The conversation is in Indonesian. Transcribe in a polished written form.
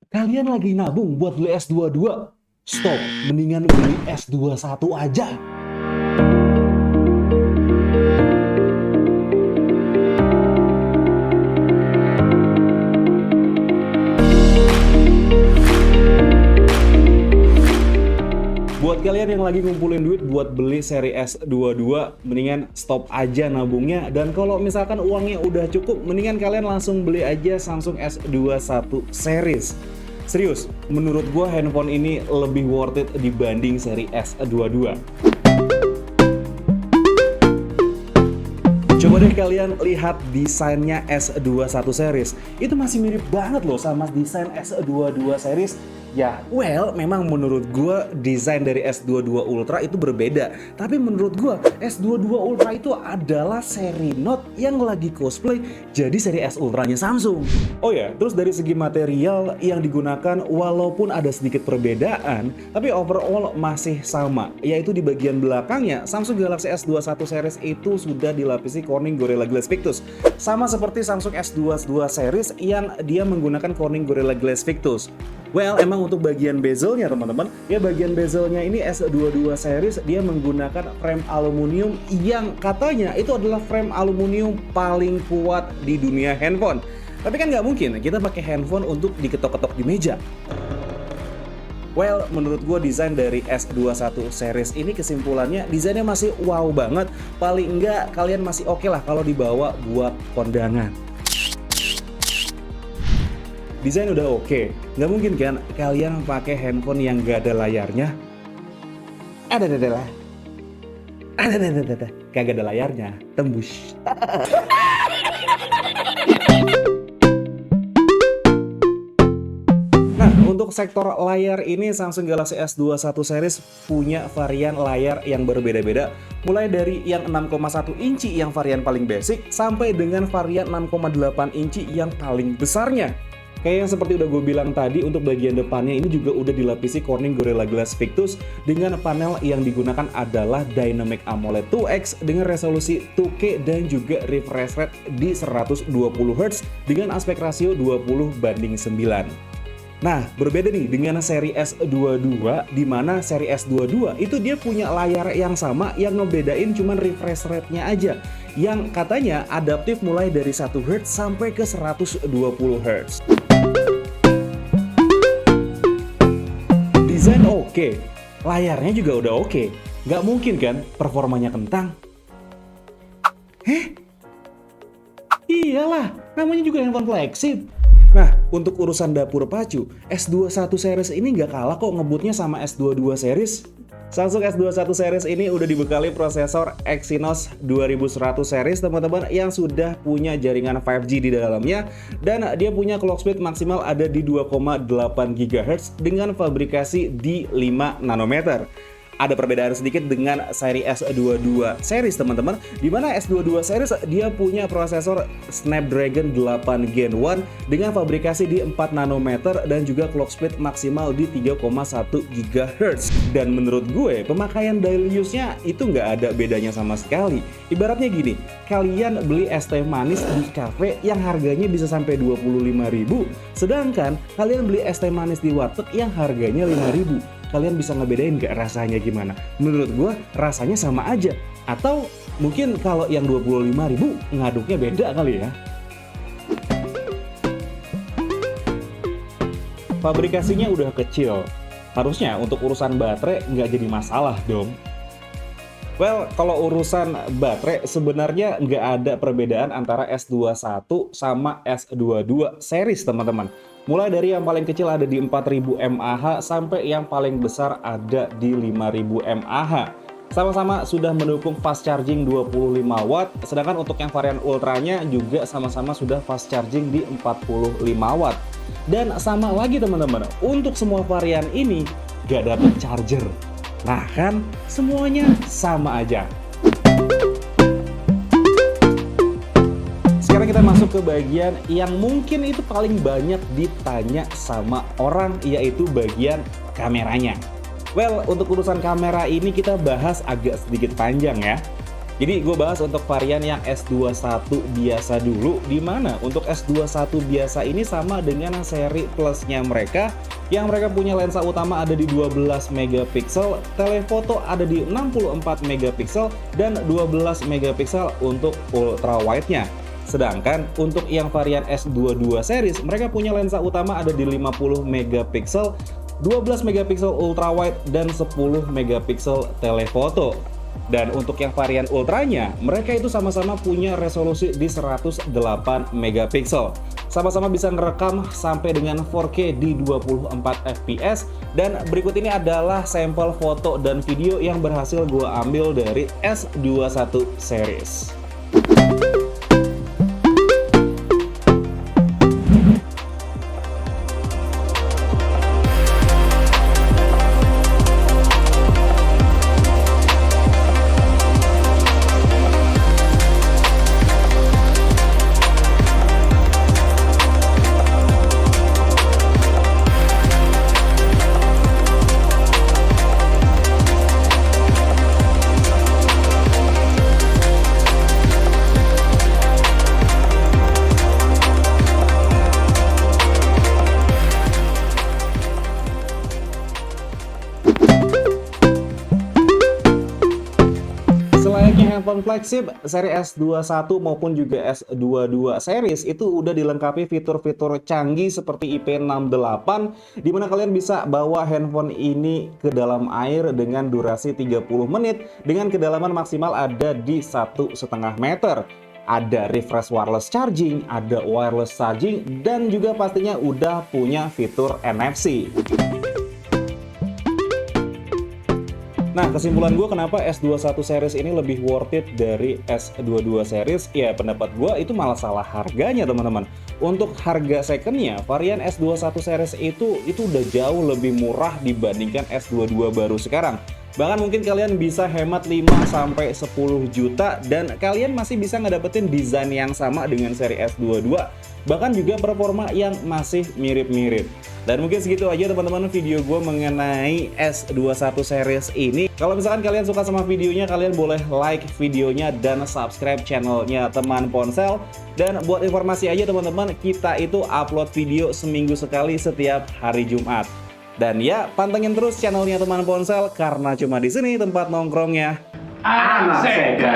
Kalian lagi nabung buat beli S22? Stop, mendingan beli S21 aja. Buat kalian yang lagi ngumpulin duit buat beli seri S22, mendingan stop aja nabungnya. Dan kalau misalkan uangnya udah cukup, mendingan kalian langsung beli aja Samsung S21 series. Serius, menurut gua handphone ini lebih worth it dibanding seri S22. Coba deh kalian lihat desainnya S21 series. Itu masih mirip banget loh sama desain S22 series. Ya, well, memang menurut gua desain dari S22 Ultra itu berbeda. Tapi menurut gua S22 Ultra itu adalah seri Note yang lagi cosplay jadi seri S Ultranya Samsung. Oh ya, terus dari segi material yang digunakan walaupun ada sedikit perbedaan, tapi overall masih sama. Yaitu di bagian belakangnya, Samsung Galaxy S21 series itu sudah dilapisi Corning Gorilla Glass Victus. Sama seperti Samsung S22 series yang dia menggunakan Corning Gorilla Glass Victus. Well, emang untuk bagian bezelnya teman-teman, ya bagian bezelnya ini S22 series dia menggunakan frame aluminium yang katanya itu adalah frame aluminium paling kuat di dunia handphone. Tapi kan nggak mungkin kita pakai handphone untuk diketok-ketok di meja. Well, menurut gue desain dari S21 series ini kesimpulannya desainnya masih wow banget. Paling enggak kalian masih oke lah kalau dibawa buat kondangan. Desain udah oke, nggak mungkin kan kalian pakai handphone yang gak ada layarnya? Ada, kagak ada layarnya, tembus. Nah, untuk sektor layar ini Samsung Galaxy S21 series punya varian layar yang berbeda-beda, mulai dari yang 6,1 inci yang varian paling basic sampai dengan varian 6,8 inci yang paling besarnya. Kayak yang seperti udah gue bilang tadi, untuk bagian depannya ini juga udah dilapisi Corning Gorilla Glass Victus dengan panel yang digunakan adalah Dynamic AMOLED 2X dengan resolusi 2K dan juga refresh rate di 120Hz dengan aspek rasio 20:9. Nah, berbeda nih dengan seri S22, di mana seri S22 itu dia punya layar yang sama, yang ngebedain cuman refresh rate-nya aja, yang katanya adaptif mulai dari 1Hz sampai ke 120Hz. Desain oke, layarnya juga udah oke. Nggak mungkin kan performanya kentang? Iyalah, namanya juga handphone flagship. Nah, untuk urusan dapur pacu, S21 series ini nggak kalah kok ngebutnya sama S22 series. Samsung S21 series ini udah dibekali prosesor Exynos 2100 series teman-teman, yang sudah punya jaringan 5G di dalamnya, dan dia punya clock speed maksimal ada di 2,8 GHz dengan fabrikasi di 5 nanometer. Ada perbedaan sedikit dengan seri S22 series teman-teman, di mana S22 series dia punya prosesor Snapdragon 8 Gen 1 dengan fabrikasi di 4 nanometer dan juga clock speed maksimal di 3,1 GHz. Dan menurut gue pemakaian daily use-nya itu nggak ada bedanya sama sekali. Ibaratnya gini, kalian beli es teh manis di cafe yang harganya bisa sampai 25.000, sedangkan kalian beli es teh manis di warteg yang harganya 5.000. Kalian bisa ngebedain gak rasanya gimana? Menurut gue rasanya sama aja. Atau mungkin kalau yang 25.000 ngaduknya beda kali ya. Fabrikasinya udah kecil. Harusnya untuk urusan baterai nggak jadi masalah dong. Well, kalau urusan baterai sebenarnya nggak ada perbedaan antara S21 sama S22 series teman-teman. Mulai dari yang paling kecil ada di 4000 mAh sampai yang paling besar ada di 5000 mAh. Sama-sama sudah mendukung fast charging 25 watt, sedangkan untuk yang varian ultranya juga sama-sama sudah fast charging di 45 watt. Dan sama lagi teman-teman, untuk semua varian ini gak dapet charger. Nah kan, semuanya sama aja. Sekarang kita masuk ke bagian yang mungkin itu paling banyak ditanya sama orang, yaitu bagian kameranya. Well, untuk urusan kamera ini kita bahas agak sedikit panjang ya. Jadi gue bahas untuk varian yang S21 biasa dulu, di mana untuk S21 biasa ini sama dengan seri plusnya mereka, yang mereka punya lensa utama ada di 12 megapiksel, telefoto ada di 64 megapiksel, dan 12 megapiksel untuk ultrawide-nya. Sedangkan untuk yang varian S22 series, mereka punya lensa utama ada di 50 megapiksel, 12 megapiksel ultrawide, dan 10 megapiksel telefoto. Dan untuk yang varian ultranya, mereka itu sama-sama punya resolusi di 108 megapiksel. Sama-sama bisa ngerekam sampai dengan 4K di 24 fps. Dan berikut ini adalah sampel foto dan video yang berhasil gue ambil dari S21 series. Selayaknya handphone flagship seri S21 maupun juga S22 series itu udah dilengkapi fitur-fitur canggih seperti IP68, di mana kalian bisa bawa handphone ini ke dalam air dengan durasi 30 menit dengan kedalaman maksimal ada di 1,5 meter. Ada refresh wireless charging, ada wireless charging, dan juga pastinya udah punya fitur NFC. Nah, kesimpulan gue kenapa S21 series ini lebih worth it dari S22 series, ya pendapat gue itu malah salah harganya teman-teman. Untuk harga secondnya, varian S21 series itu udah jauh lebih murah dibandingkan S22 baru sekarang. Bahkan mungkin kalian bisa hemat 5-10 juta dan kalian masih bisa ngedapetin desain yang sama dengan seri S22. Bahkan juga performa yang masih mirip-mirip. Dan mungkin segitu aja teman-teman video gue mengenai S21 series ini. Kalau misalkan kalian suka sama videonya, kalian boleh like videonya dan subscribe channelnya Teman Ponsel. Dan buat informasi aja teman-teman, kita itu upload video seminggu sekali setiap hari Jumat. Dan ya, pantengin terus channelnya Teman Ponsel karena cuma di sini tempat nongkrongnya anak Sega.